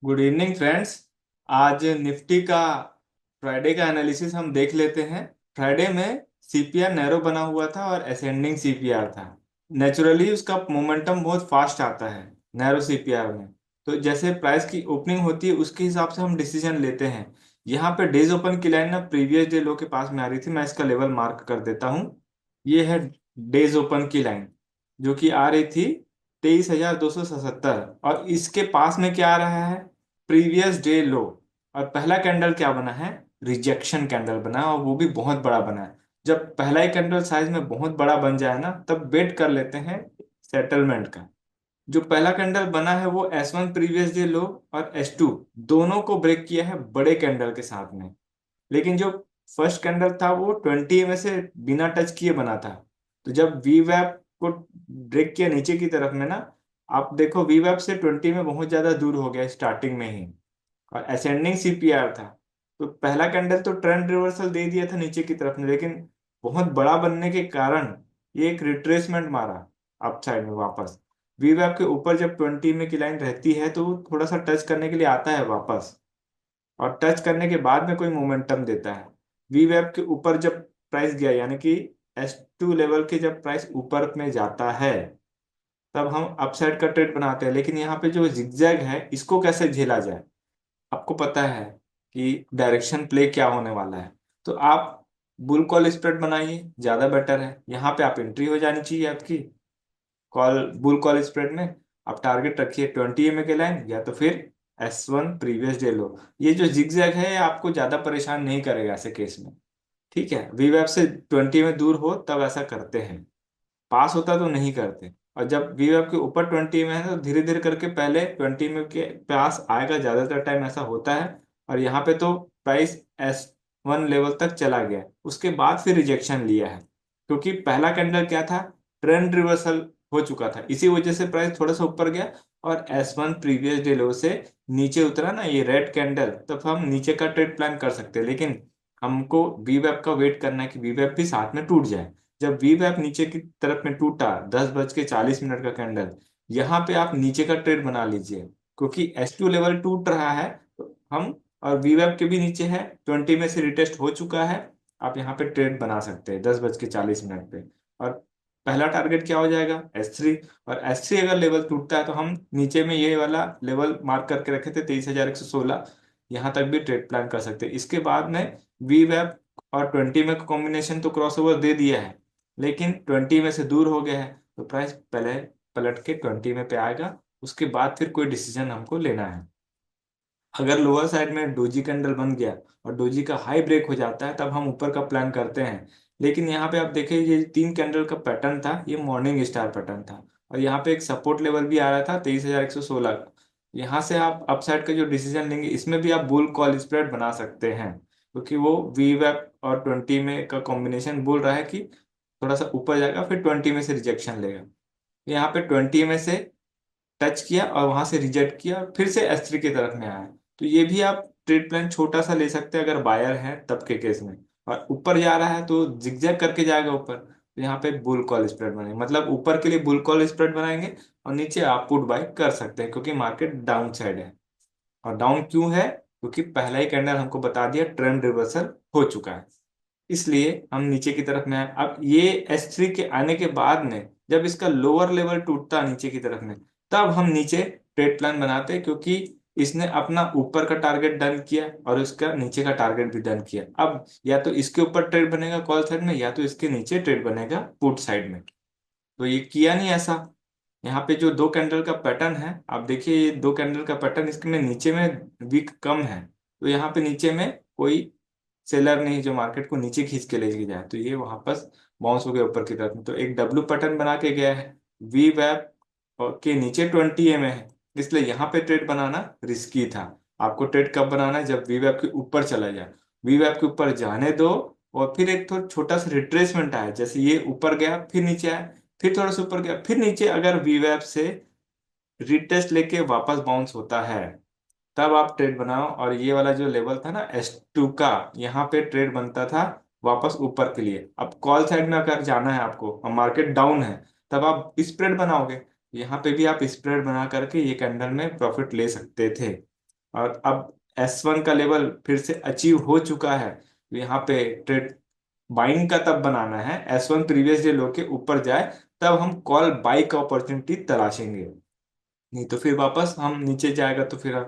Good evening friends. आज Nifty का Friday का एनालिसिस हम देख लेते हैं। फ्राइडे में सीपीआर नैरो बना हुआ था और असेंडिंग सीपीआर था। नेचुरली उसका मोमेंटम बहुत फास्ट आता है नैरो सीपीआर में। तो जैसे प्राइस की ओपनिंग होती है उसके हिसाब से हम डिसीजन लेते हैं। यहाँ पे डेज ओपन की लाइन ना प्रीवियस डे लो के पास में आ रही थी। मैं इसका लेवल मार्क कर देता हूँ। ये है डेज ओपन की लाइन जो कि आ रही थी 23,277 और इसके पास में क्या आ रहा है? प्रीवियस डे लो। और पहला कैंडल क्या बना है? रिजेक्शन कैंडल बना है और वो भी बहुत बड़ा बना है। जब पहला ही कैंडल साइज में बहुत बड़ा बन जाए ना तब वेट कर लेते हैं सेटलमेंट का। जो पहला कैंडल बना है वो S1 प्रीवियस डे लो और S2 दोनों को ब्रेक किया है बड़े कैंडल के साथ में। लेकिन जो फर्स्ट कैंडल था वो 20 में से बिना टच किए बना था। तो जब वी वैप को ब्रेक किया नीचे की तरफ में ना, आप देखो वी वैप से 20 में बहुत ज्यादा दूर हो गया स्टार्टिंग में ही। और असेंडिंग सीपीआर था। तो पहला कैंडल तो ट्रेंड रिवर्सल दे दिया था नीचे की तरफ में, लेकिन बहुत बड़ा बनने के कारण ये एक रिट्रेसमेंट मारा अपसाइड में वापस। वी वैप के ऊपर जब 20 में की लाइन रहती है तो वो थोड़ा सा टच करने के लिए आता है वापस। और टच करने के बाद में कोई मोमेंटम देता है। वी वेब के ऊपर जब प्राइस गया यानी कि S2 लेवल के जब प्राइस ऊपर में जाता है तब हम अपसाइड का ट्रेड बनाते हैं। लेकिन यहाँ पे जो जिगजैग है इसको कैसे झेला जाए? आपको पता है कि डायरेक्शन प्ले क्या होने वाला है। तो आप बुल कॉल स्प्रेड बनाइए, ज्यादा बेटर है। यहाँ पे आप एंट्री हो जानी चाहिए आपकी कॉल बुल कॉल स्प्रेड में। आप टारगेट रखिए 20 के लाइन या तो फिर S1 प्रीवियस डे लो। ये जो जिगजैग है ये आपको ज्यादा परेशान नहीं करेगा ऐसे केस में। ठीक है, वी वेब से 20 में दूर हो तब ऐसा करते हैं। पास होता तो नहीं करते। और जब वी वेब के ऊपर 20 में है तो धीरे धीरे करके पहले 20 में के पास आएगा, ज्यादातर टाइम ऐसा होता है। और यहाँ पे तो प्राइस S1 लेवल तक चला गया, उसके बाद फिर रिजेक्शन लिया है। क्योंकि पहला कैंडल क्या था? ट्रेंड रिवर्सल हो चुका था, इसी वजह से प्राइस थोड़ा सा ऊपर गया। और S1 प्रीवियस डे लो से नीचे उतरा ना ये रेड कैंडल, तब हम नीचे का ट्रेड प्लान कर सकते हैं। लेकिन हमको वी वेब का वेट करना है कि वी वेब भी साथ में टूट जाए। जब वी वेब नीचे की तरफ में टूटा 10:40 का कैंडल, यहाँ पे आप नीचे का ट्रेड बना लीजिए। क्योंकि S2 लेवल टूट रहा है तो हम, और वी वेब के भी नीचे है 20 में से रिटेस्ट हो चुका है। आप यहाँ पे ट्रेड बना सकते हैं 10:40 पे। और पहला टारगेट क्या हो जाएगा? S3। और S3 अगर लेवल टूटता है तो हम नीचे में ये वाला लेवल मार्क करके रखे थे 23,116, यहाँ तक भी ट्रेड प्लान कर सकते हैं। इसके बाद में वी वेब और 20 में कॉम्बिनेशन तो क्रॉसओवर दे दिया है, लेकिन 20 में से दूर हो गया है। तो प्राइस पहले पलट के 20 में पे आएगा, उसके बाद फिर कोई डिसीजन हमको लेना है। अगर लोअर साइड में डोजी कैंडल बन गया और डोजी का हाई ब्रेक हो जाता है तब हम ऊपर का प्लान करते हैं। लेकिन यहाँ पे आप देखिए ये 3 कैंडल का पैटर्न था, ये मॉर्निंग स्टार पैटर्न था। और यहाँ पे एक सपोर्ट लेवल भी आ रहा था 23,116 का। यहाँ से आप अपसाइड का जो डिसीजन लेंगे इसमें भी आप बुल कॉल स्प्रेड बना सकते हैं। क्योंकि वो वी वेब और 20 में का कॉम्बिनेशन बोल रहा है कि थोड़ा सा ऊपर जाएगा फिर 20 में से रिजेक्शन लेगा। यहाँ पे 20 में से टच किया और वहां से रिजेक्ट किया और फिर से S3 की तरफ में आया। तो ये भी आप ट्रेड प्लान छोटा सा ले सकते हैं अगर बायर है तब के केस में। और ऊपर जा रहा है तो जिगजैग करके जाएगा ऊपर, तो यहाँ पे बुल कॉल स्प्रेड बनाएंगे, मतलब ऊपर के लिए बुल कॉल स्प्रेड बनाएंगे और नीचे आप पुट बाय कर सकते हैं क्योंकि मार्केट डाउन साइड है। और डाउन क्यों है? क्योंकि पहला ही कैंडल हमको बता दिया ट्रेंड रिवर्सल हो चुका है, इसलिए हम नीचे की तरफ में आए। अब ये S3 के आने के बाद में जब इसका लोअर लेवल टूटता नीचे की तरफ में तब हम नीचे ट्रेड प्लान बनाते हैं। क्योंकि इसने अपना ऊपर का टारगेट डन किया और इसका नीचे का टारगेट भी डन किया। अब या तो इसके ऊपर ट्रेड बनेगा कॉल साइड में या तो इसके नीचे ट्रेड बनेगा पुट साइड में। तो ये किया नहीं ऐसा। यहाँ पे जो 2 कैंडल का पैटर्न है आप देखिए, ये 2 कैंडल का पैटर्न इसमें नीचे में वीक कम है। तो यहाँ पे नीचे में कोई सेलर नहीं जो मार्केट को नीचे खींच के ले जाए, तो ये वापस बाउंस हो गया ऊपर की तरफ में। तो एक डब्ल्यू पैटर्न बना के गया है। वी वैप के नीचे 20 में है, इसलिए यहाँ पे ट्रेड बनाना रिस्की था। आपको ट्रेड कब बनाना है? जब वी वैप के ऊपर चला जाए। वी वैप के ऊपर जाने दो और फिर एक तो छोटा सा रिट्रेसमेंट आया, जैसे ये ऊपर गया फिर नीचे आया, फिर थोड़ा सा ऊपर गया फिर नीचे। अगर वी वैप से रिटेस्ट लेके वापस बाउंस होता है तब आप ट्रेड बनाओ। और ये वाला जो लेवल था ना S2 का, यहाँ पे ट्रेड बनता था वापस ऊपर के लिए। अब कॉल साइड में अगर जाना है आपको और मार्केट डाउन है तब आप स्प्रेड बनाओगे। यहाँ पे भी आप स्प्रेड बना करके ये कैंडल में प्रॉफिट ले सकते थे। और अब S1 का लेवल फिर से अचीव हो चुका है, तो यहाँ पे ट्रेड बाइंग का तब बनाना है S1 प्रीवियस डे लो के ऊपर जाए, तब हम कॉल बाई का अपॉर्चुनिटी तलाशेंगे। नहीं तो फिर वापस हम नीचे जाएगा तो फिर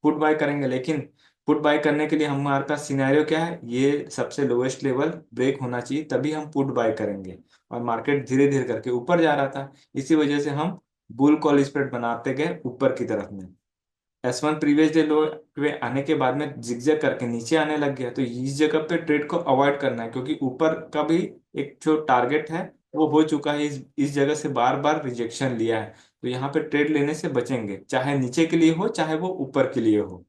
पुट बाय करेंगे। लेकिन पुट बाय करने के लिए हमारे पास सिनेरियो क्या है, ये सबसे लोएस्ट लेवल ब्रेक होना चाहिए तभी हम पुट बाय करेंगे। और मार्केट धीरे धीरे करके ऊपर जा रहा था, इसी वजह से हम बुल कॉल स्प्रेड बनाते गए ऊपर की तरफ में। S1 प्रीवियस डे लो पे आने के बाद में जिगजैग करके नीचे आने लग गया, तो इस जगह पे ट्रेड को अवॉइड करना है, क्योंकि ऊपर का भी एक जो टारगेट है वो हो चुका है। इस जगह से बार बार रिजेक्शन लिया है, तो यहाँ पे ट्रेड लेने से बचेंगे, चाहे नीचे के लिए हो चाहे वो ऊपर के लिए हो।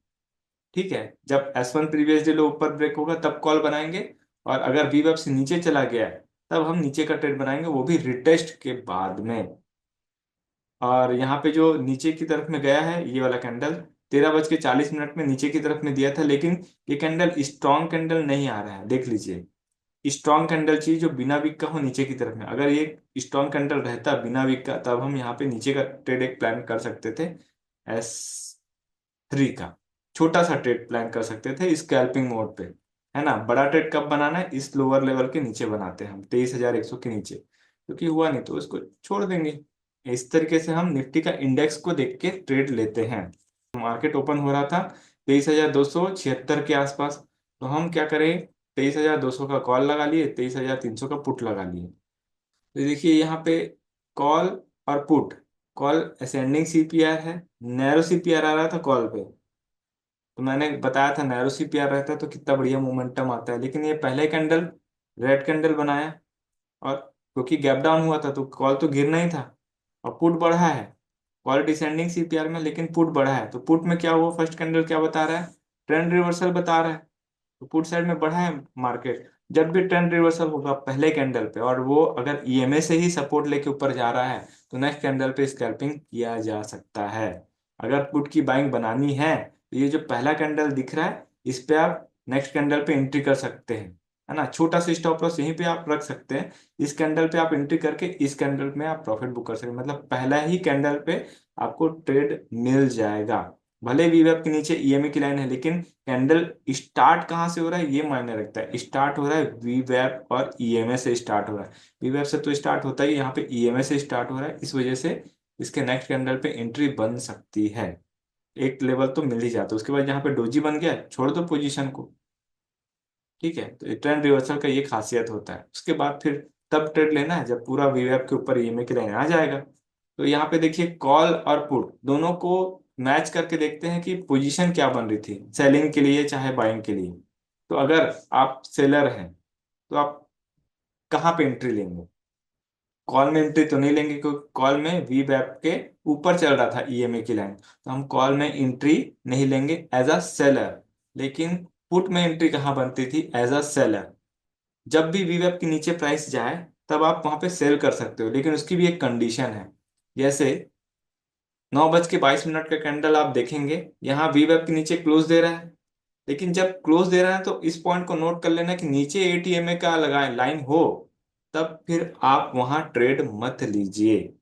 ठीक है, जब S1 प्रीवियस डे लो ऊपर ब्रेक होगा तब कॉल बनाएंगे, और अगर वीवेब से नीचे चला गया है तब हम नीचे का ट्रेड बनाएंगे, वो भी रिटेस्ट के बाद में। और यहाँ पे जो नीचे की तरफ में गया है ये वाला कैंडल 13:40 में नीचे की तरफ में दिया था, लेकिन ये कैंडल स्ट्रॉन्ग कैंडल नहीं आ रहा है, देख लीजिए। स्ट्रॉन्ग कैंडल चाहिए जो बिना विक का हो नीचे की तरफ में। अगर ये स्ट्रॉन्ग कैंडल रहता बिना विक का, तब हम यहाँ पे नीचे का ट्रेड एक प्लान कर सकते थे, S3 का छोटा सा ट्रेड प्लान कर सकते थे स्कैल्पिंग मोड पे, है ना। बड़ा ट्रेड कब बनाना है, इस लोअर लेवल के नीचे बनाते हैं हम, 23,100 के नीचे, क्योंकि हुआ नहीं तो इसको छोड़ देंगे। इस तरीके से हम निफ्टी का इंडेक्स को देख के ट्रेड लेते हैं। मार्केट ओपन हो रहा था 23,276 के आसपास, तो हम क्या करें, 23,200 का कॉल लगा लिए, 23,300 का पुट लगा लिए। तो देखिए यहाँ पे कॉल और पुट, कॉल असेंडिंग सीपीआर है, नैरो सीपीआर आ रहा था कॉल पे, तो मैंने बताया था नैरो सीपीआर रहता है तो कितना बढ़िया मोमेंटम आता है। लेकिन ये पहले कैंडल रेड कैंडल बनाया, और क्योंकि गैप डाउन हुआ था तो कॉल तो गिरना ही था, और पुट बढ़ा है, कॉल डिसेंडिंग सीपीआर में लेकिन पुट बढ़ा है। तो पुट में क्या हुआ, फर्स्ट कैंडल क्या बता रहा है, ट्रेंड रिवर्सल बता रहा है, तो पुट साइड में बढ़ा है मार्केट। जब भी ट्रेंड रिवर्सल होगा पहले कैंडल पे, और वो अगर ईएमए से ही सपोर्ट लेके ऊपर जा रहा है, तो नेक्स्ट कैंडल पे स्कैल्पिंग किया जा सकता है। अगर पुट की बाइंग बनानी है तो ये जो पहला कैंडल दिख रहा है इस पे आप नेक्स्ट कैंडल पे एंट्री कर सकते हैं, है ना। छोटा सा स्टॉप लॉस यहीं पे आप रख सकते हैं, इस कैंडल पे आप एंट्री करके इस कैंडल में आप प्रॉफिट बुक कर सकते हैं, मतलब पहला ही कैंडल पे आपको ट्रेड मिल जाएगा। भले वीवेब के नीचे ईएमए की लाइन है, लेकिन कैंडल स्टार्ट कहाँ से हो रहा है ये मायने रखता है। स्टार्ट हो रहा है वीवेब और ईएमए से स्टार्ट हो रहा है, वीवेब से तो स्टार्ट होता ही, यहाँ पे ईएमए से स्टार्ट हो रहा है, इस वजह से इसके नेक्स्ट कैंडल पे एंट्री बन सकती है। एक लेवल तो मिल ही जाता है, उसके बाद यहाँ पे डोजी बन गया, छोड़ दो पोजीशन को। ठीक है, तो ट्रेंड रिवर्सल का ये खासियत होता है। उसके बाद फिर तब ट्रेड लेना है जब पूरा वीवेब के ऊपर ईएमए की लाइन आ जाएगा। तो यहाँ पे देखिए कॉल और पुट दोनों को मैच करके देखते हैं कि पोजीशन क्या बन रही थी, सेलिंग के लिए चाहे बाइंग के लिए। तो अगर आप सेलर हैं तो आप कहाँ पे एंट्री लेंगे, कॉल में एंट्री तो नहीं लेंगे, क्योंकि कॉल में वी बैप के ऊपर चल रहा था ईएमए की लाइन, तो हम कॉल में एंट्री नहीं लेंगे एज अ सेलर। लेकिन पुट में एंट्री कहाँ बनती थी, एज अ सेलर। जब भी वीवेब के नीचे प्राइस जाए तब आप वहां पे सेल कर सकते हो, लेकिन उसकी भी एक कंडीशन है। जैसे 9:22 का कैंडल आप देखेंगे, यहाँ वीवेब के नीचे क्लोज दे रहा है, लेकिन जब क्लोज दे रहा है तो इस पॉइंट को नोट कर लेना कि नीचे एटीएमए का लगाए लाइन हो, तब फिर आप वहां ट्रेड मत लीजिए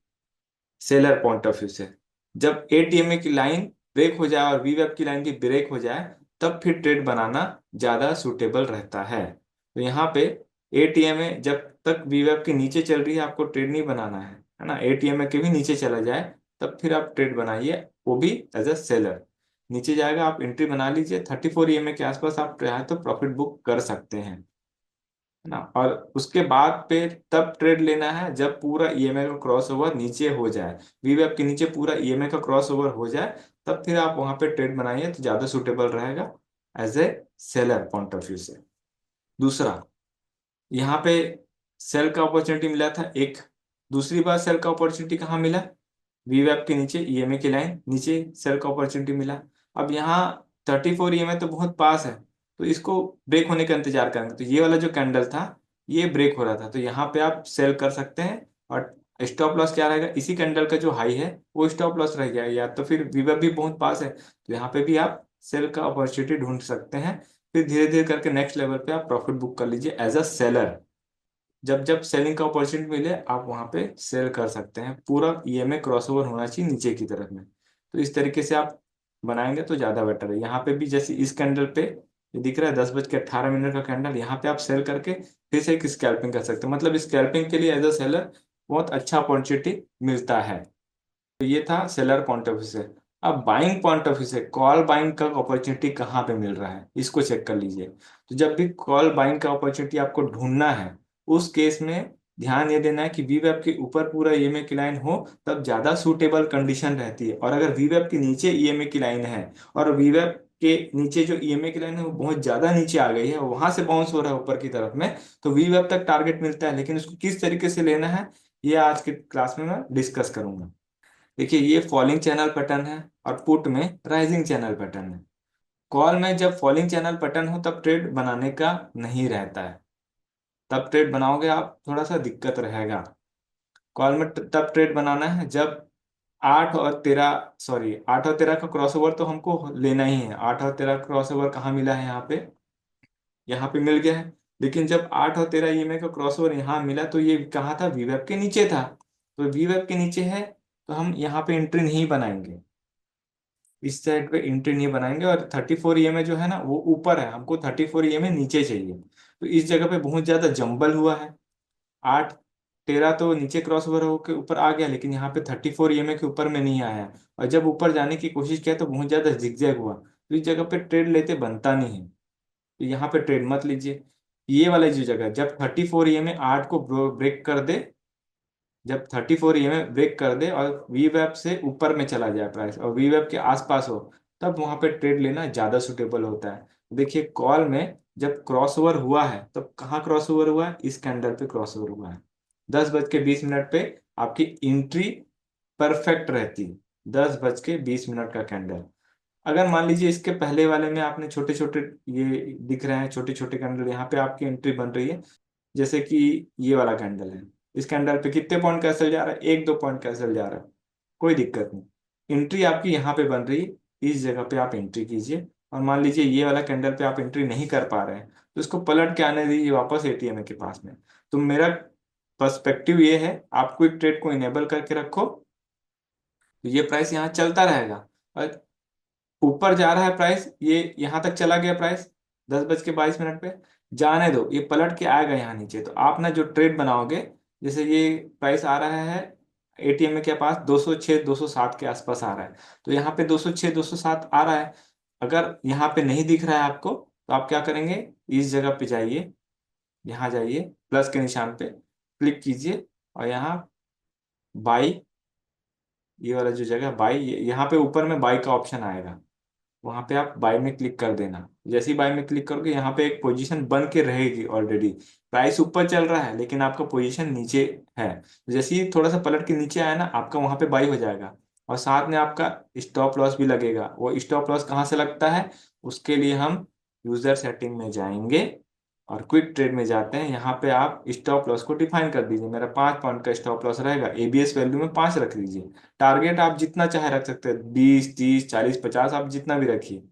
सेलर पॉइंट ऑफ व्यू से। जब एटीएमए की लाइन ब्रेक हो जाए और वीवेब की लाइन भी ब्रेक हो जाए, तब फिर ट्रेड बनाना ज्यादा सूटेबल रहता है। तो यहाँ पे एटीएमए जब तक वीवेब के नीचे चल रही है आपको ट्रेड नहीं बनाना है ना। एटीएमए के भी नीचे चला जाए तब फिर आप ट्रेड बनाइए, वो भी एज अ सेलर। नीचे जाएगा आप एंट्री बना लीजिए, 34 ईएमए के आसपास आप चाहे तो प्रॉफिट बुक कर सकते हैं, है ना। और उसके बाद पे तब ट्रेड लेना है जब पूरा ईएमए का क्रॉस ओवर नीचे हो जाए, वीवेब के नीचे पूरा ईएमए का क्रॉस ओवर हो जाए, तब फिर आप वहां पे ट्रेड बनाइए तो ज्यादा सुटेबल रहेगा as a seller point of view से। दूसरा, यहाँ पे सेल का अपॉर्चुनिटी मिला था एक, दूसरी बार सेल का अपॉर्चुनिटी कहाँ मिला, वीवेब के नीचे ईएमए की लाइन नीचे सेल का अपॉर्चुनिटी मिला। अब यहाँ 34 ईएमए तो बहुत पास है, तो इसको ब्रेक होने का इंतजार करेंगे। तो ये वाला जो कैंडल था ये ब्रेक हो रहा था, तो यहाँ पे आप सेल कर सकते हैं। और स्टॉप लॉस क्या रहेगा, इसी कैंडल का जो हाई है वो स्टॉप लॉस रह गया, या तो फिर वीवेब भी बहुत पास है, तो यहाँ पे भी आप सेल का अपॉर्चुनिटी ढूंढ सकते हैं। फिर धीरे धीरे करके नेक्स्ट लेवल पे आप प्रॉफिट बुक कर लीजिए एज अ सेलर। जब जब सेलिंग का अपॉर्चुनिटी मिले आप वहां पे सेल कर सकते हैं, पूरा ईएमए क्रॉसओवर होना चाहिए नीचे की तरफ में। तो इस तरीके से आप बनाएंगे तो ज्यादा बेटर है। यहाँ पे भी जैसे इस कैंडल पे ये दिख रहा है 10:18 का कैंडल, यहाँ पे आप सेल करके फिर से एक स्कैल्पिंग कर सकते हो। मतलब स्कैल्पिंग के लिए एज अ सेलर बहुत अच्छा अपॉर्चुनिटी मिलता है। तो ये था सेलर पॉइंट ऑफ व्यू से। अब बाइंग पॉइंट ऑफ व्यू से कॉल बाइंग का अपॉर्चुनिटी कहाँ पे मिल रहा है इसको चेक कर लीजिए। तो जब भी कॉल बाइंग का अपॉर्चुनिटी आपको ढूंढना है, उस केस में ध्यान ये देना है कि वीवेब के ऊपर पूरा ईएमए की लाइन हो, तब ज्यादा सूटेबल कंडीशन रहती है। और अगर वीवेब के नीचे ईएमए की लाइन है और वीवेब के नीचे जो ईएमए की लाइन है वो बहुत ज्यादा नीचे आ गई है, वहां से बाउंस हो रहा है ऊपर की तरफ में, तो वीवेब तक टारगेट मिलता है। लेकिन उसको किस तरीके से लेना है ये आज के क्लास में मैं डिस्कस करूंगा। देखिए ये फॉलिंग चैनल पैटर्न है और पुट में राइजिंग चैनल पैटर्न है। कॉल में जब फॉलिंग चैनल पैटर्न हो तब ट्रेड बनाने का नहीं रहता है, तब ट्रेड बनाओगे आप थोड़ा सा दिक्कत रहेगा। कॉल में तब ट्रेड बनाना है जब 8 और 13, सॉरी 8 और 13 का क्रॉसओवर तो हमको लेना ही है। 8 और 13 क्रॉसओवर कहाँ मिला है, यहाँ पे मिल गया है। लेकिन जब 8 और 13 ईएमए का क्रॉसओवर यहाँ मिला तो ये कहाँ था, वीवेब के नीचे था। तो वीवेब के नीचे है तो हम यहाँ पे एंट्री नहीं बनाएंगे, इस साइड पे एंट्री नहीं बनाएंगे। और 34 ईएमए जो है ना वो ऊपर है, हमको 34 ईएमए नीचे चाहिए। तो इस जगह पे बहुत ज्यादा जंबल हुआ है। 8 13 तो नीचे क्रॉस ओवर होकर ऊपर आ गया, लेकिन यहाँ पे 34 ईएमए के ऊपर में नहीं आया है। और जब ऊपर जाने की कोशिश किया तो बहुत ज्यादा जिगजैग हुआ, तो इस जगह पे ट्रेड लेते बनता नहीं है। तो यहाँ पे ट्रेड मत लीजिए। ये वाला जो जगह जब 34 ईएमए 8 को ब्रेक कर दे, जब 34 ईएमए ब्रेक कर दे और वी वेब से ऊपर में चला जाए प्राइस और वी वेब के आसपास हो, तब वहां पे ट्रेड लेना ज्यादा सुटेबल होता है। देखिए कॉल में जब क्रॉसओवर हुआ है तब कहाँ क्रॉसओवर हुआ है, इस कैंडल पे क्रॉसओवर हुआ है। 10:20 पे आपकी एंट्री परफेक्ट रहती है। 10:20 का कैंडल। अगर मान लीजिए इसके पहले वाले में आपने छोटे छोटे, ये दिख रहे हैं छोटे छोटे कैंडल, यहाँ पे आपकी एंट्री बन रही है। जैसे कि ये वाला कैंडल है, इस कैंडल पे कितने पॉइंट कैंसिल जा रहा है, 1 2 पॉइंट कैंसिल जा रहा है, कोई दिक्कत नहीं। एंट्री आपकी यहाँ पे बन रही है, इस जगह पे आप एंट्री कीजिए। और मान लीजिए ये वाला कैंडल पे आप एंट्री नहीं कर पा रहे हैं तो इसको पलट के आने दीजिए वापस एटीएम के पास में। तो मेरा पर्सपेक्टिव ये है, आप क्विक ट्रेड को इनेबल करके रखो तो ये प्राइस यहाँ चलता रहेगा। और ऊपर जा रहा है प्राइस, ये यहाँ तक चला गया प्राइस 10:22 पे, जाने दो, ये पलट के आएगा यहाँ नीचे। तो आप ना जो ट्रेड बनाओगे, जैसे ये प्राइस आ रहा है एटीएम के पास 206 207 के आसपास आ रहा है, तो यहाँ पे 206 207 आ रहा है। अगर यहाँ पे नहीं दिख रहा है आपको तो आप क्या करेंगे, इस जगह पे जाइए, यहाँ जाइए, प्लस के निशान पे क्लिक कीजिए और यहाँ बाई, ये वाला जो जगह बाई, यहाँ पे ऊपर में बाई का ऑप्शन आएगा, वहां पे आप बाय में क्लिक कर देना। जैसे ही बाय में क्लिक करोगे यहाँ पे एक पोजीशन बन के रहेगी ऑलरेडी। प्राइस ऊपर चल रहा है लेकिन आपका पोजीशन नीचे है, जैसे ही थोड़ा सा पलट के नीचे आया ना आपका वहां पे बाय हो जाएगा। और साथ में आपका स्टॉप लॉस भी लगेगा। वो स्टॉप लॉस कहाँ से लगता है, उसके लिए हम यूजर सेटिंग में जाएंगे और क्विक ट्रेड में जाते हैं। यहाँ पे आप स्टॉप लॉस को डिफाइन कर दीजिए, मेरा 5 पॉइंट का स्टॉप लॉस रहेगा, एबीएस वैल्यू में 5 रख दीजिए। टारगेट आप जितना चाहे रख सकते हैं, 20 30 40 50, आप जितना भी रखिए,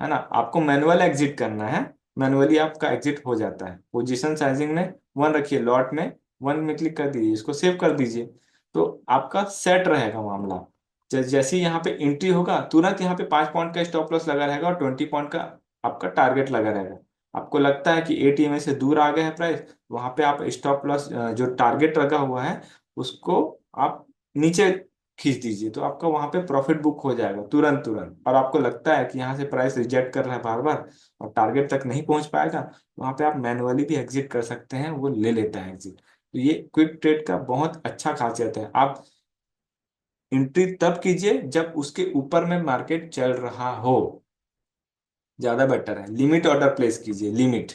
है ना। आपको मैनुअल एग्जिट करना है, मैनुअली आपका एग्जिट हो जाता है। पोजीशन साइजिंग में 1 रखिए, लॉट में 1 में क्लिक कर दीजिए, इसको सेव कर दीजिए, तो आपका सेट रहेगा मामला। जैसे ही यहाँ पे एंट्री होगा तुरंत यहाँ पे 5 पॉइंट का स्टॉप लॉस लगा रहेगा और 20 पॉइंट का आपका टारगेट लगा रहेगा। आपको लगता है कि एटीएम से दूर आ गया है प्राइस, वहां पे आप स्टॉप लॉस जो टारगेट लगा हुआ है उसको आप नीचे खींच दीजिए, तो आपका वहां पे प्रॉफिट बुक हो जाएगा तुरंत तुरंत। और आपको लगता है कि यहाँ से प्राइस रिजेक्ट कर रहा है बार बार और टारगेट तक नहीं पहुंच पाएगा, वहां पे आप मैनुअली भी एग्जिट कर सकते हैं, वो ले लेता है एग्जिट। तो ये क्विक ट्रेड का बहुत अच्छा खासियत है। आप एंट्री तब कीजिए जब उसके ऊपर में मार्केट चल रहा हो, ज्यादा बेटर है। लिमिट ऑर्डर प्लेस कीजिए, लिमिट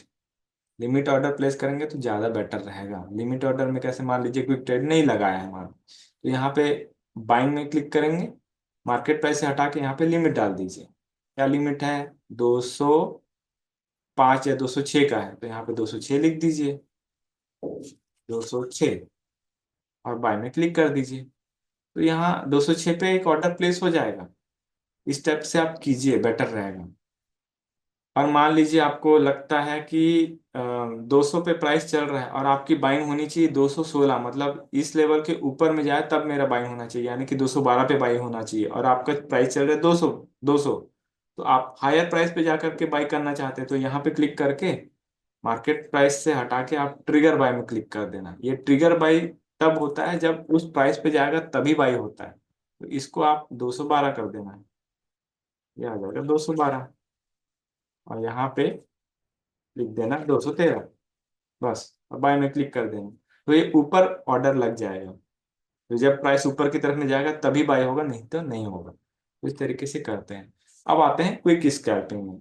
लिमिट ऑर्डर प्लेस करेंगे तो ज्यादा बेटर रहेगा। लिमिट ऑर्डर में कैसे, मान लीजिए क्विक ट्रेड नहीं लगाया है हमारा, तो यहाँ पे बाइंग में क्लिक करेंगे, मार्केट प्राइस से हटा के यहाँ पे लिमिट डाल दीजिए। क्या लिमिट है, 205 या 206 का है, तो यहाँ पे 206 लिख दीजिए, 206, और बाय में क्लिक कर दीजिए। तो यहाँ 206 पे एक ऑर्डर प्लेस हो जाएगा। इस स्टेप से आप कीजिए, बेटर रहेगा। और मान लीजिए आपको लगता है कि 200 पे प्राइस चल रहा है और आपकी बाइंग होनी चाहिए 216, मतलब इस लेवल के ऊपर में जाए तब मेरा बाइंग होना चाहिए, यानी कि 212 पे बाई होना चाहिए, और आपका प्राइस चल रहा है 200, 200। तो आप हायर प्राइस पे जाकर के बाई करना चाहते हैं तो यहाँ पे क्लिक करके मार्केट प्राइस से हटा के आप ट्रिगर बाय में क्लिक कर देना। ये ट्रिगर बाय तब होता है जब उस प्राइस पे जाएगा तभी बाय होता है। तो इसको आप 212 कर देना है, ये आ जाएगा 212, और यहाँ पे लिख देना 213, बस, और बाय में क्लिक कर देना। तो ये ऊपर ऑर्डर लग जाएगा। तो जब प्राइस ऊपर की तरफ में जाएगा तभी बाय होगा, नहीं तो नहीं होगा। तो इस तरीके से करते हैं। अब आते हैं क्विक स्कैल्पिंग में।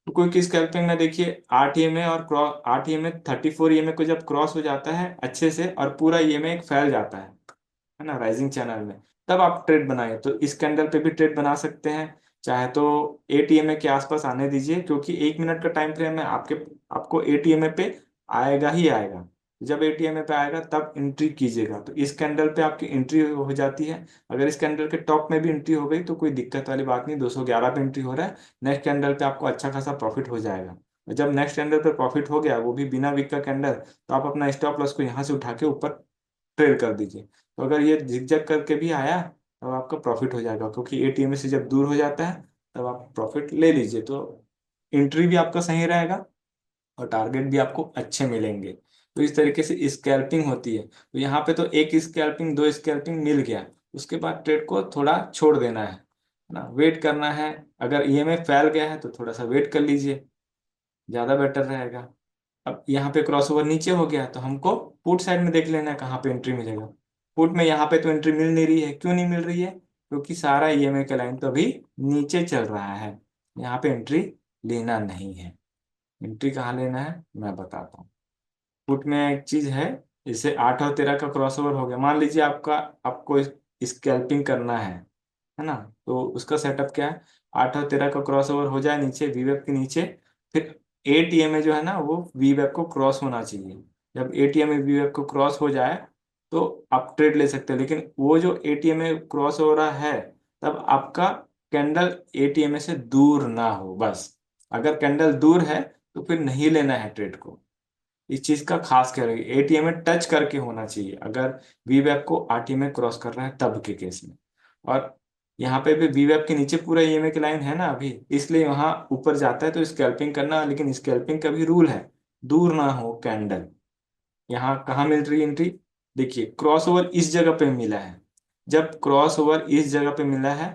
तो क्विक स्कैल्पिंग में देखिए 8 EMA और क्रॉस, 8 EMA 34 EMA को जब क्रॉस हो जाता है अच्छे से और पूरा EMA एक फैल जाता है ना राइजिंग चैनल में, तब आप ट्रेड बनाए। तो इस कैंडल पे भी ट्रेड बना सकते हैं, चाहे तो 8 EMA के आसपास आने दीजिए, क्योंकि 1 मिनट का टाइम फ्रेम है आपके, आपको 8 EMA पे आएगा ही आएगा। जब 8 EMA पे आएगा तब एंट्री कीजिएगा। तो इस कैंडल पे आपकी एंट्री हो जाती है। अगर इस कैंडल के टॉप में भी एंट्री हो गई तो कोई दिक्कत वाली बात नहीं, 211 पे एंट्री हो रहा है, नेक्स्ट कैंडल पे आपको अच्छा खासा प्रॉफिट हो जाएगा। और जब नेक्स्ट कैंडल पे प्रॉफिट हो गया, वो भी बिना विक का कैंडल, तो आप अपना स्टॉप लॉस को यहाँ से उठा के ऊपर ट्रेड कर दीजिए। तो अगर ये झिकझक करके भी आया तब आपका प्रॉफिट हो जाएगा, क्योंकि 8 EMA से जब दूर हो जाता है तब आप प्रॉफिट ले लीजिए। तो एंट्री भी आपका सही रहेगा और टारगेट भी आपको अच्छे मिलेंगे। तो इस तरीके से स्कैल्पिंग होती है। तो यहाँ पे तो एक स्कैल्पिंग, दो स्कैल्पिंग मिल गया, उसके बाद ट्रेड को थोड़ा छोड़ देना है ना, वेट करना है। अगर ईएमआई फैल गया है तो थोड़ा सा वेट कर लीजिए, ज़्यादा बेटर रहेगा। अब यहाँ पे क्रॉसओवर नीचे हो गया तो हमको पुट साइड में देख लेना है कहाँ पे एंट्री मिलेगा। पुट में यहाँ पे तो एंट्री मिल नहीं रही है, क्यों नहीं मिल रही है? क्योंकि सारा ईएमआई का लाइन तो अभी नीचे चल रहा है, यहाँ पे एंट्री लेना नहीं है। एंट्री कहाँ लेना है मैं बताता हूँ। पुट में एक चीज है, जैसे 8 और 13 का क्रॉसओवर हो गया, मान लीजिए आपका, आपको स्कैल्पिंग करना है ना, तो उसका सेटअप क्या है, 8 और 13 का क्रॉसओवर हो जाए नीचे वीवेब के नीचे, फिर 8 EMA जो है ना वो वीवेब को क्रॉस होना चाहिए। जब 8 EMA वीवेब को क्रॉस हो जाए तो आप ट्रेड ले सकते हैं, लेकिन वो जो 8 EMA क्रॉस हो रहा है तब आपका कैंडल 8 EMA से दूर ना हो बस। अगर कैंडल दूर है तो फिर नहीं लेना है ट्रेड को। इस चीज का खास ख्याल रखिए, एटीएम में टच करके होना चाहिए अगर वीवेब को आरटीएम में क्रॉस कर रहा है तब के केस में। और यहाँ पे भी वीवेब के नीचे पूरा ईएमए की लाइन है ना अभी, इसलिए वहां ऊपर जाता है तो स्कैल्पिंग करना, लेकिन स्कैल्पिंग का भी रूल है, दूर ना हो कैंडल। यहाँ कहाँ मिल रही एंट्री, देखिए क्रॉस ओवर इस जगह पे मिला है। जब क्रॉस ओवर इस जगह पे मिला है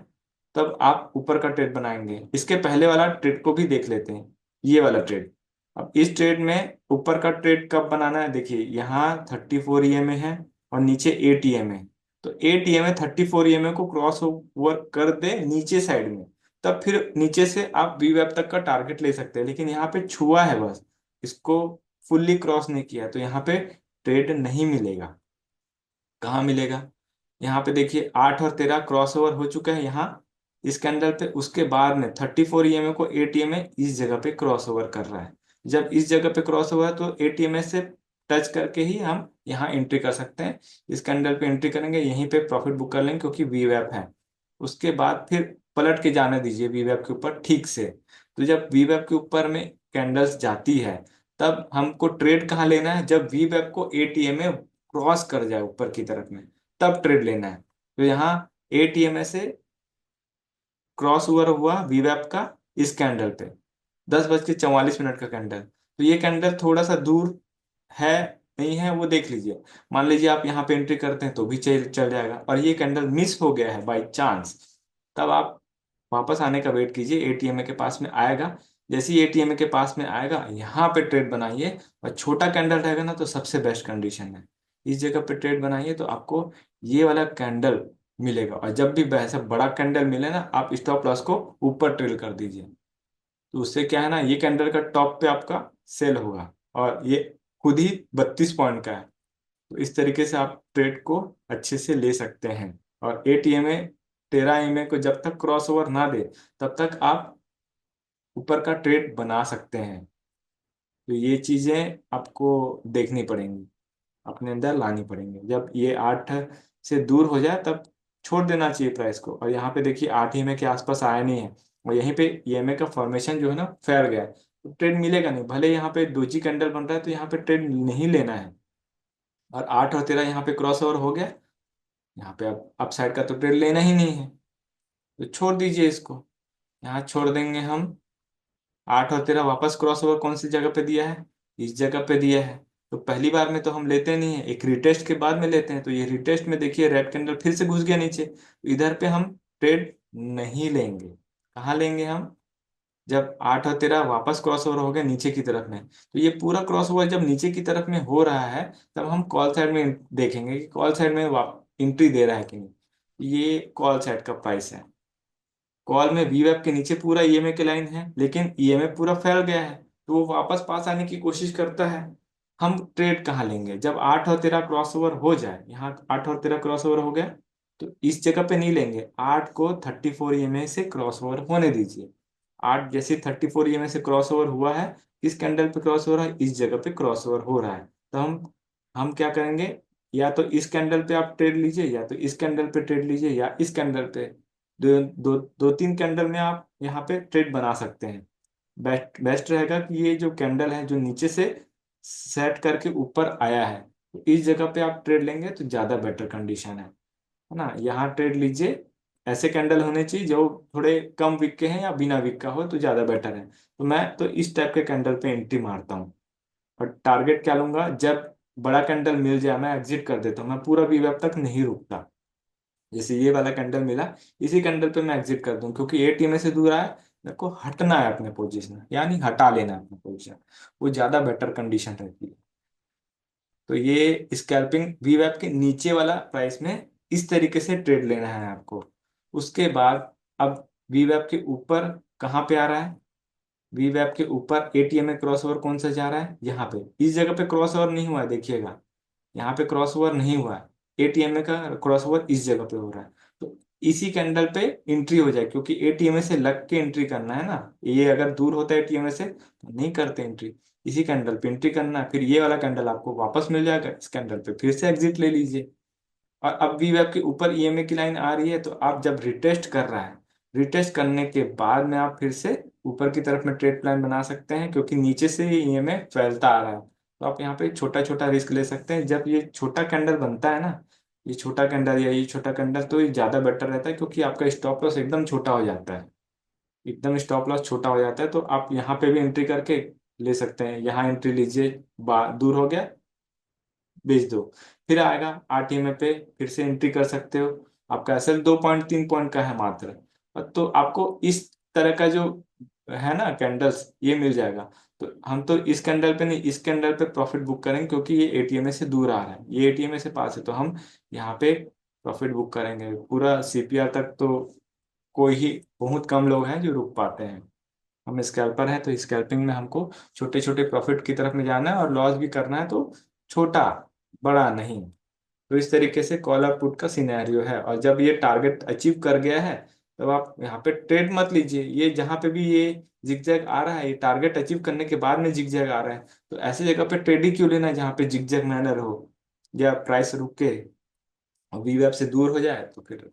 तब आप ऊपर का ट्रेड बनाएंगे। इसके पहले वाला ट्रेड को भी देख लेते हैं, ये वाला ट्रेड। अब इस ट्रेड में ऊपर का ट्रेड कब बनाना है, देखिए यहाँ 34 EMA है और नीचे 8 EMA। तो 8 EMA 34 EMA को क्रॉस ओवर कर दे नीचे साइड में, तब फिर नीचे से आप वी वेब तक का टारगेट ले सकते हैं। लेकिन यहाँ पे छुआ है बस, इसको फुल्ली क्रॉस नहीं किया, तो यहाँ पे ट्रेड नहीं मिलेगा। कहाँ मिलेगा, यहाँ पे देखिए 8 और 13 क्रॉस ओवर हो चुका है यहाँ इस कैंडल पे, उसके बाद में 34 EMA को 8 EMA इस जगह पे क्रॉस ओवर कर रहा है। जब इस जगह पे क्रॉस ओवर है तो 8 EMA से टच करके ही हम यहाँ एंट्री कर सकते हैं। इस कैंडल पे एंट्री करेंगे, यहीं पे प्रॉफिट बुक कर लेंगे क्योंकि वी वैप है। उसके बाद फिर पलट के जाने दीजिए वी वैप के ऊपर ठीक से। तो जब वी वैप के ऊपर में कैंडल्स जाती है तब हमको ट्रेड कहाँ लेना है, जब वी वैप को 8 EMA क्रॉस कर जाए ऊपर की तरफ में तब ट्रेड लेना है। तो यहाँ 8 EMA से क्रॉस ओवर हुआ वीवैप का इस कैंडल पे, 10:44 का कैंडल। तो ये कैंडल थोड़ा सा दूर है, नहीं है वो देख लीजिए। मान लीजिए आप यहाँ पे एंट्री करते हैं तो भी चल चल जाएगा, और ये कैंडल मिस हो गया है बाई चांस, तब आप वापस आने का वेट कीजिए, एटीएम के पास में आएगा। जैसे ही एटीएम के पास में आएगा यहाँ पे ट्रेड बनाइए, और छोटा कैंडल रहेगा ना तो सबसे बेस्ट कंडीशन है, इस जगह पे ट्रेड बनाइए तो आपको ये वाला कैंडल मिलेगा। और जब भी ऐसा बड़ा कैंडल मिले ना आप स्टॉप लॉस को ऊपर ट्रेल कर दीजिए, तो उससे क्या है ना, ये कैंडल का टॉप पे आपका सेल होगा, और ये खुद ही 32 पॉइंट का है। तो इस तरीके से आप ट्रेड को अच्छे से ले सकते हैं। और 8 EMA 13 EMA को जब तक क्रॉस ओवर ना दे तब तक आप ऊपर का ट्रेड बना सकते हैं। तो ये चीजें आपको देखनी पड़ेंगी, अपने अंदर लानी पड़ेंगी। जब ये 8 से दूर हो जाए तब छोड़ देना चाहिए प्राइस को। और यहाँ पे देखिए 8 EMA के आसपास आया नहीं है, और यहीं पे EMA का फॉर्मेशन जो है ना फैल गया है। तो ट्रेड मिलेगा नहीं। भले यहाँ पे डोजी कैंडल बन रहा है तो यहाँ पे ट्रेड नहीं लेना है। और 8 और 13 यहाँ पे क्रॉस ओवर हो गया, यहाँ पे अब अपसाइड का तो ट्रेड लेना ही नहीं है, तो छोड़ दीजिए इसको। यहाँ छोड़ देंगे हम। 8 और 13 वापस क्रॉस ओवर कौन सी जगह पे दिया है, इस जगह पे दिया है। तो पहली बार में तो हम लेते नहीं है, एक रिटेस्ट के बाद में लेते हैं। तो ये रिटेस्ट में देखिए रेड कैंडल फिर से घुस गया नीचे, तो इधर पे हम ट्रेड नहीं लेंगे। कहाँ लेंगे हम, जब 8 और 13 वापस क्रॉस ओवर हो गया नीचे की तरफ में। तो ये पूरा क्रॉस ओवर जब नीचे की तरफ में हो रहा है, तब हम कॉल साइड में देखेंगे कि कॉल साइड में एंट्री दे रहा है कि नहीं। ये कॉल साइड का प्राइस है। कॉल में वी वेब के नीचे पूरा ईएमए की लाइन है, लेकिन ईएमए पूरा फैल गया है, तो वो वापस पास आने की कोशिश करता है। हम ट्रेड कहाँ लेंगे, जब 8 और 13 क्रॉस ओवर हो जाए, यहाँ 8 और 13 क्रॉस ओवर हो गया, तो इस जगह पे नहीं लेंगे। 8 को 34 ईएमए से क्रॉस ओवर होने दीजिए। 8 जैसे 34 ईएमए से क्रॉस ओवर हुआ है, इस कैंडल पे क्रॉस हो रहा है, इस जगह पे क्रॉस ओवर हो रहा है, तो हम क्या करेंगे, या तो इस कैंडल पे आप ट्रेड लीजिए, या तो इस कैंडल पे ट्रेड लीजिए, या इस कैंडल पे। दो दो दो तीन कैंडल में आप यहाँ पे ट्रेड बना सकते हैं। बेस्ट बेस्ट रहेगा कि ये जो कैंडल है जो नीचे से सेट करके ऊपर आया है, तो इस जगह पे आप ट्रेड लेंगे तो ज्यादा बेटर कंडीशन है ना। यहाँ ट्रेड लीजिए। ऐसे कैंडल होने चाहिए जो थोड़े कम वीक के हैं या बिना वीक का हो, तो ज्यादा बेटर है। तो मैं तो इस टाइप के कैंडल पे एंट्री मारता हूँ। और टारगेट क्या लूंगा, जब बड़ा कैंडल मिल जाए मैं एग्जिट कर देता हूँ, मैं पूरा वीवेब तक नहीं रुकता। जैसे ये वाला कैंडल मिला, इसी कैंडल पे मैं एग्जिट कर दूं, क्योंकि एटीएम से दूर आया, मेरे को हटना है अपने पोजीशन, यानी हटा लेना है अपने पोजीशन। वो ज्यादा बेटर कंडीशन रहती है। तो ये स्कैल्पिंग वीवैप के नीचे वाला प्राइस में इस तरीके से ट्रेड लेना है आपको। उसके बाद अब वीवैप के ऊपर कहाँ पे आ रहा है, वीवैप के ऊपर एटीएम में क्रॉस ओवर कौन सा जा रहा है, यहाँ पे इस जगह पे क्रॉस ओवर नहीं हुआ है, देखिएगा यहाँ पे क्रॉस ओवर नहीं हुआ है। एटीएमए का क्रॉस ओवर इस जगह पे हो रहा है, तो इसी कैंडल पे एंट्री हो जाए, क्योंकि एटीएमए से लग के एंट्री करना है ना। ये अगर दूर होता है एटीएमए से तो नहीं करते एंट्री। इसी कैंडल पे एंट्री करना है, फिर ये वाला कैंडल आपको वापस मिल जाएगा, इस कैंडल पे फिर से एग्जिट ले लीजिए। और अब वी वेब के ऊपर ईएमए की लाइन आ रही है, तो आप जब रिटेस्ट कर रहा है, रिटेस्ट करने के बाद में आप फिर से ऊपर की तरफ में ट्रेड प्लान बना सकते हैं, क्योंकि नीचे से ये ईएमए फैलता आ रहा है। तो आप यहाँ पे छोटा छोटा रिस्क ले सकते हैं। जब ये छोटा कैंडल बनता है ना, ये छोटा कैंडल या ये छोटा कैंडल, तो ये ज्यादा बेटर रहता है, क्योंकि आपका स्टॉप लॉस एकदम छोटा हो जाता है। एकदम स्टॉप लॉस छोटा हो जाता है, तो आप यहाँ पे भी एंट्री करके ले सकते हैं। यहाँ एंट्री लीजिए, दूर हो गया, बेच दो। फिर आएगा आरटीएमए पे, फिर से एंट्री कर सकते हो। आपका एसएल 2.3 पॉइंट का है मात्र। और तो आपको इस तरह का जो है ना कैंडल्स, ये मिल जाएगा। तो हम तो इस कैंडल पे नहीं, इस कैंडल पे प्रॉफिट बुक करेंगे, क्योंकि ये एटीएमए से दूर आ रहा है, ये एटीएमए से पास है, तो हम यहाँ पे प्रॉफिट बुक करेंगे। पूरा सीपीआर तक तो कोई ही बहुत कम लोग हैं जो रुक पाते हैं। हम स्कैल्पर हैं, तो स्कैल्पिंग में हमको छोटे छोटे प्रॉफिट की तरफ में जाना है, और लॉस भी करना है तो छोटा, बड़ा नहीं। तो इस तरीके से कॉल और पुट का सिनेरियो है। और जब ये टारगेट अचीव कर गया है, तब आप यहाँ पे ट्रेड मत लीजिए। ये जहाँ पे भी ये जिगजैग आ रहा है, ये टारगेट अचीव करने के बाद में जिगजैग आ रहा है, तो ऐसी जगह पे ट्रेड ही क्यों लेना है जहाँ पे जिगजैग मैनर हो, या प्राइस रुक के और वी वेब से दूर हो जाए, तो फिर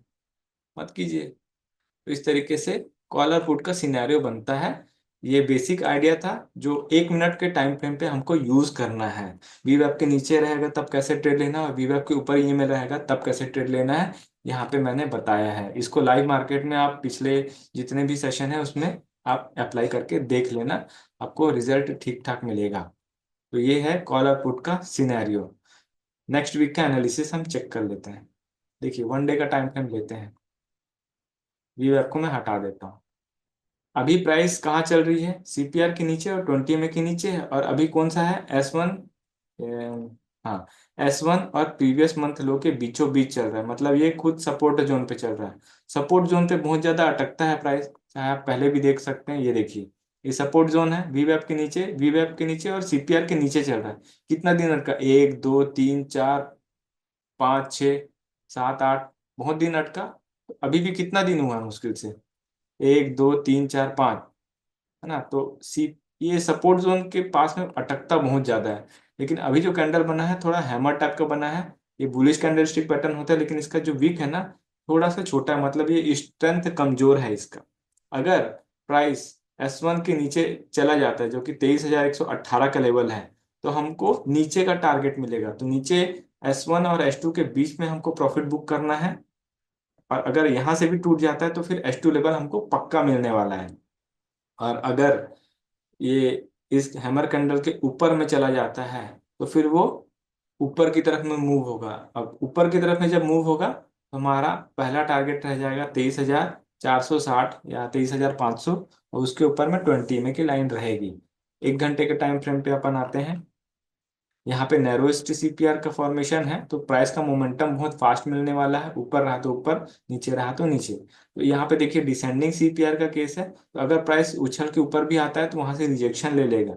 मत कीजिए। तो इस तरीके से कॉल और पुट का सिनेरियो बनता है। ये बेसिक आइडिया था जो 1 मिनट के टाइम फ्रेम पे हमको यूज करना है। वी वेब के नीचे रहेगा तब कैसे ट्रेड लेना है, और वी वेब के ऊपर ईमेल रहेगा तब कैसे ट्रेड लेना है, यहाँ पे मैंने बताया है। इसको लाइव मार्केट में आप पिछले जितने भी सेशन है उसमें आप अप्लाई करके देख लेना, आपको रिजल्ट ठीक ठाक मिलेगा। तो ये है कॉल और पुट का सिनेरियो। नेक्स्ट वीक का एनालिसिस हम चेक कर लेते हैं। देखिए 1 डे का टाइम फ्रेम लेते हैं। वी वेब को मैं हटा देता हूँ। अभी प्राइस कहाँ चल रही है, सीपीआर के नीचे और 20 में के नीचे है। और अभी कौन सा है, S1, हाँ, S1 और प्रीवियस मंथ लो के बीचों बीच चल रहा है, मतलब ये खुद सपोर्ट जोन पे चल रहा है। सपोर्ट जोन पे बहुत ज्यादा अटकता है प्राइस, चाहे आप पहले भी देख सकते हैं। ये देखिए, ये सपोर्ट जोन है, वी वेब के नीचे और सीपीआर के नीचे चल रहा है। कितना दिन अटका, 1 2 3 4 5 6 7 8, बहुत दिन अटका। तो अभी भी कितना दिन हुआ है मुश्किल से, 1 2 3 4 5, है ना। तो सी ये सपोर्ट जोन के पास में अटकता बहुत ज्यादा है। लेकिन अभी जो कैंडल बना है थोड़ा हैमर टाइप का बना है। ये बुलिश कैंडल स्टिक पैटर्न होता है, लेकिन इसका जो वीक है ना, थोड़ा सा छोटा है, मतलब ये स्ट्रेंथ कमजोर है इसका। अगर प्राइस S1 के नीचे चला जाता है, जो कि 23,118 का लेवल है, तो हमको नीचे का टारगेट मिलेगा। तो नीचे S1 और S2 के बीच में हमको प्रॉफिट बुक करना है, और अगर यहाँ से भी टूट जाता है तो फिर S2 लेवल हमको पक्का मिलने वाला है। और अगर ये इस हैमर कैंडल के ऊपर में चला जाता है तो फिर वो ऊपर की तरफ में मूव होगा। अब ऊपर की तरफ में जब मूव होगा तो हमारा पहला टारगेट रह जाएगा 23,460 या 23,500, और उसके ऊपर में 20 में की लाइन रहेगी। 1 घंटे के टाइम फ्रेम पे अपन आते हैं। यहाँ पे नैरोएस्ट सीपीआर का फॉर्मेशन है, तो प्राइस का मोमेंटम बहुत फास्ट मिलने वाला है। ऊपर रहा तो ऊपर, नीचे रहा तो नीचे। तो यहाँ पे देखिए डिसेंडिंग सीपीआर का केस है, तो अगर प्राइस उछल के ऊपर भी आता है तो वहां से रिजेक्शन ले लेगा।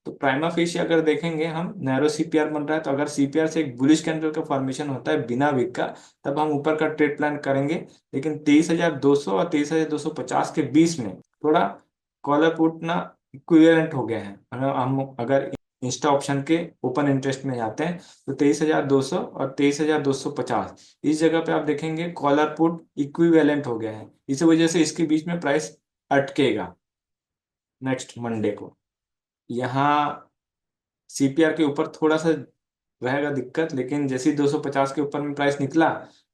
तो प्राइमा फेशिया अगर देखेंगे हम, नैरो सीपीआर बन रहा है, तो अगर सीपीआर से एक बुलिश कैंडल का फॉर्मेशन होता है बिना विक का, तब हम ऊपर का ट्रेड प्लान करेंगे। लेकिन 23,200 और 23,250 के बीच में थोड़ा कॉलर पुट ना इक्विवेलेंट हो गया है। अगर इंस्टा ऑप्शन के ओपन इंटरेस्ट में जाते हैं तो 23,200 और 23,250 इस जगह पे आप देखेंगे कॉलर पुट इक्विवेलेंट हो गया है। इस वजह से इसके बीच में प्राइस अटकेगा नेक्स्ट मंडे को। यहाँ सीपीआर के ऊपर थोड़ा सा रहेगा दिक्कत, लेकिन जैसे ही 250 के ऊपर में प्राइस निकला,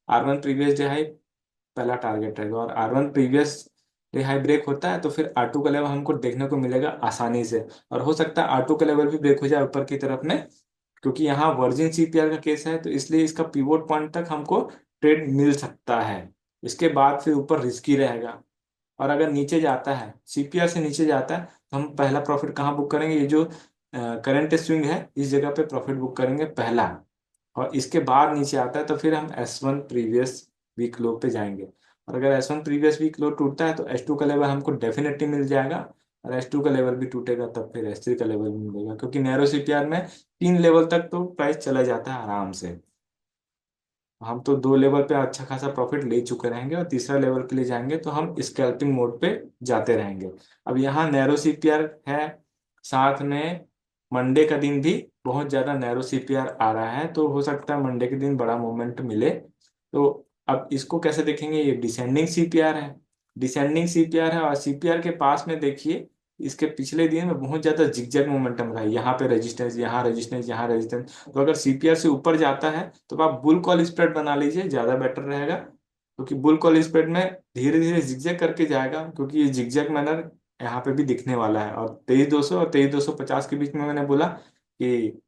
R1 प्रीवियस डे हाई पहला टारगेट रहेगा। और R1 previous day high break होता है तो फिर R2 का लेवल हमको देखने को मिलेगा आसानी से। और हो सकता है R2 का लेवल भी ब्रेक हो जाए ऊपर की तरफ में, क्योंकि यहाँ वर्जिन सीपीआर का केस है, तो इसलिए इसका पिवोट पॉइंट तक हमको ट्रेड मिल सकता है। इसके बाद फिर ऊपर रिस्की रहेगा। और अगर नीचे जाता है, सीपीआर से नीचे जाता है, तो हम पहला प्रॉफिट कहाँ बुक करेंगे? ये जो करंट स्विंग है इस जगह पे प्रॉफिट बुक करेंगे पहला। और इसके बाद नीचे आता है तो फिर हम S1 प्रीवियस वीक लो पे जाएंगे। और अगर S1 प्रीवियस वीक लो टूटता है तो S2 का लेवल हमको डेफिनेटली मिल जाएगा। और S2 का लेवल भी टूटेगा तब फिर S3 का लेवल मिलेगा, क्योंकि नैरो सीपीआर में 3 लेवल तक तो प्राइस चला जाता है आराम से। हम तो 2 लेवल पे अच्छा खासा प्रॉफिट ले चुके रहेंगे, और तीसरा लेवल के लिए जाएंगे तो हम स्कैल्पिंग मोड पे जाते रहेंगे। अब यहाँ नैरो सीपीआर है, साथ में मंडे का दिन भी बहुत ज्यादा नैरो सीपीआर आ रहा है, तो हो सकता है मंडे के दिन बड़ा मूवमेंट मिले। तो अब इसको कैसे देखेंगे? ये डिसेंडिंग सीपीआर है, डिसेंडिंग सीपीआर है, और सीपीआर के पास में देखिए इसके पिछले दिन में बहुत ज्यादा जिगजैग मोमेंटम रहा है। यहाँ पे रेजिस्टेंस, यहाँ रेजिस्टेंस, यहाँ रेजिस्टेंस। तो अगर सीपीआर से ऊपर जाता है तो आप बुल कॉल स्प्रेड बना लीजिए, ज्यादा बेटर रहेगा। क्योंकि बुल कॉल स्प्रेड में धीरे धीरे जिगजैग करके जाएगा, क्योंकि ये जिगजैग मैनर यहाँ पे भी दिखने वाला है। और 23,200 और 23,250 के बीच में मैंने बोला कि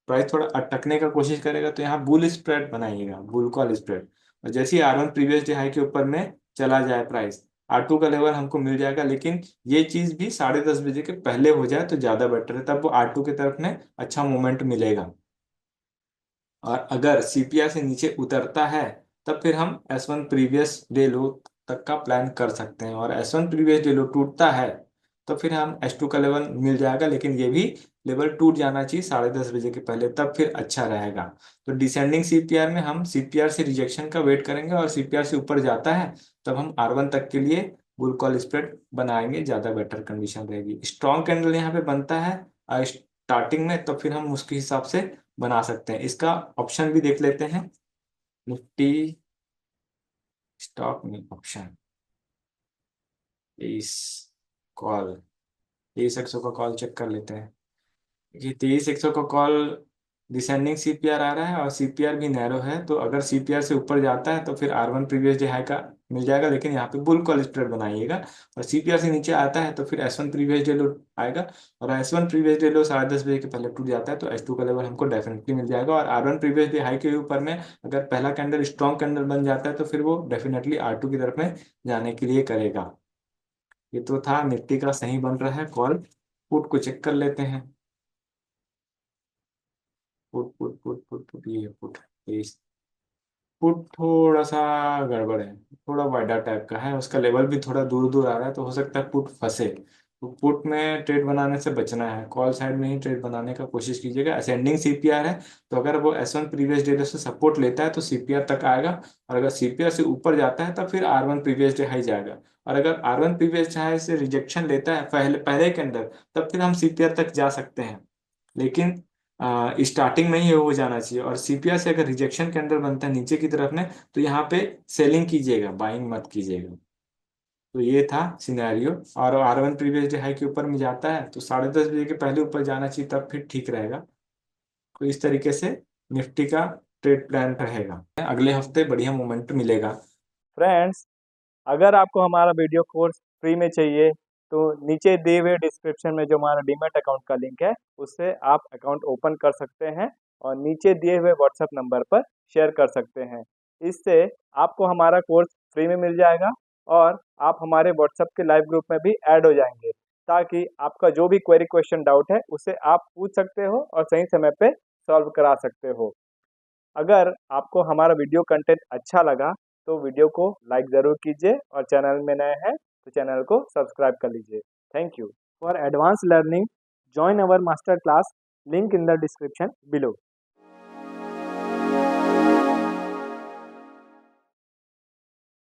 प्राइस थोड़ा अटकने का कोशिश करेगा, तो यहाँ बुल स्प्रेड बनाइएगा, बुल कॉल स्प्रेड। और जैसे ही R1 प्रीवियस डे हाई के ऊपर में चला जाए प्राइस, R2 का लेवल हमको मिल जाएगा। लेकिन ये चीज भी 10:30 बजे के पहले हो जाए तो ज्यादा बेटर है, तब वो R2 की तरफ में अच्छा मूवमेंट मिलेगा। और अगर सीपीआर से नीचे उतरता है तब फिर हम S1 प्रीवियस डे लो तक का प्लान कर सकते हैं। और S1 प्रीवियस डे लो टूटता है तो फिर हम S2 का लेवल मिल जाएगा, लेकिन ये भी लेवल टूट जाना चाहिए 10:30 बजे के पहले, तब फिर अच्छा रहेगा। तो डिसेंडिंग सीपीआर में हम सीपीआर से रिजेक्शन का वेट करेंगे, और सीपीआर से ऊपर जाता है तब हम R1 तक के लिए बुल कॉल स्प्रेड बनाएंगे, ज्यादा बेटर कंडीशन रहेगी। स्ट्रॉन्ग कैंडल यहाँ पे बनता है स्टार्टिंग में, तो फिर हम उसके हिसाब से बना सकते हैं। इसका ऑप्शन भी देख लेते हैं, निफ्टी स्टॉक में ऑप्शन, इस कॉल 23,100 का कॉल चेक कर लेते हैं। ये 23,100 का कॉल डिसेंडिंग सीपीआर आ रहा है, और सीपीआर भी नैरो है। तो अगर सीपीआर से ऊपर जाता है तो फिर R1 प्रीवियस डे हाई का मिल जाएगा, लेकिन यहाँ पे बुल कॉल स्प्रेड बनाइएगा। और सीपीआर से नीचे आता है तो फिर S1 प्रीवियस डे लो आएगा, और S1 प्रीवियस डे लो 10:30 बजे के पहले टूट जाता है तो S2 का लेवल हमको डेफिनेटली मिल जाएगा। और R1 प्रीवियस डे हाई के ऊपर में अगर पहला कैंडल स्ट्रॉन्ग कैंडल बन जाता है तो फिर वो डेफिनेटली R2 की तरफ में जाने के लिए करेगा। ये तो था निफ्टी का सही बन रहा है कॉल। पुट को चेक कर लेते हैं। Put put put put put, ये पुट, पुट थोड़ा सा गड़बड़ है, थोड़ा वाइडा टाइप का है, उसका लेवल भी थोड़ा दूर दूर आ रहा है, तो हो सकता है पुट फंसे। तो पुट में ट्रेड बनाने से बचना है, कॉल साइड में ही ट्रेड बनाने का कोशिश कीजिएगा। असेंडिंग सीपीआर है, तो अगर वो S1 प्रीवियस डे से सपोर्ट लेता है तो सीपीआर तक आएगा। और अगर सीपीआर से ऊपर जाता है तब फिर R1 प्रीवियस डे हाई जाएगा। और अगर R1 प्रीवियस हाई से रिजेक्शन लेता है पहले पहले के अंदर, तब फिर हम सीपीआर तक जा सकते हैं। लेकिन स्टार्टिंग में ही हो जाना चाहिए। और सीपीआर से अगर रिजेक्शन के अंदर बनता है नीचे की तरफ में, तो यहाँ पे सेलिंग कीजिएगा, बाइंग मत कीजिएगा। तो ये था सिनेरियो। और R1 प्रीवियस डे हाई के ऊपर में जाता है तो 10:30 बजे के पहले ऊपर जाना चाहिए, तब फिर ठीक रहेगा। तो इस तरीके से निफ्टी का ट्रेड प्लान रहेगा। अगले हफ्ते बढ़िया मोमेंट मिलेगा। फ्रेंड्स, अगर आपको हमारा वीडियो कोर्स फ्री में चाहिए तो नीचे दिए हुए डिस्क्रिप्शन में जो हमारा डीमैट अकाउंट का लिंक है उससे आप अकाउंट ओपन कर सकते हैं और नीचे दिए हुए व्हाट्सएप नंबर पर शेयर कर सकते हैं। इससे आपको हमारा कोर्स फ्री में मिल जाएगा और आप हमारे व्हाट्सएप के लाइव ग्रुप में भी ऐड हो जाएंगे, ताकि आपका जो भी क्वेरी क्वेश्चन डाउट है उसे आप पूछ सकते हो और सही समय पे सॉल्व करा सकते हो। अगर आपको हमारा वीडियो कंटेंट अच्छा लगा तो वीडियो को लाइक ज़रूर कीजिए और चैनल में नए हैं तो चैनल को सब्सक्राइब कर लीजिए। Thank you. For advance learning, join our master class, link in the description below.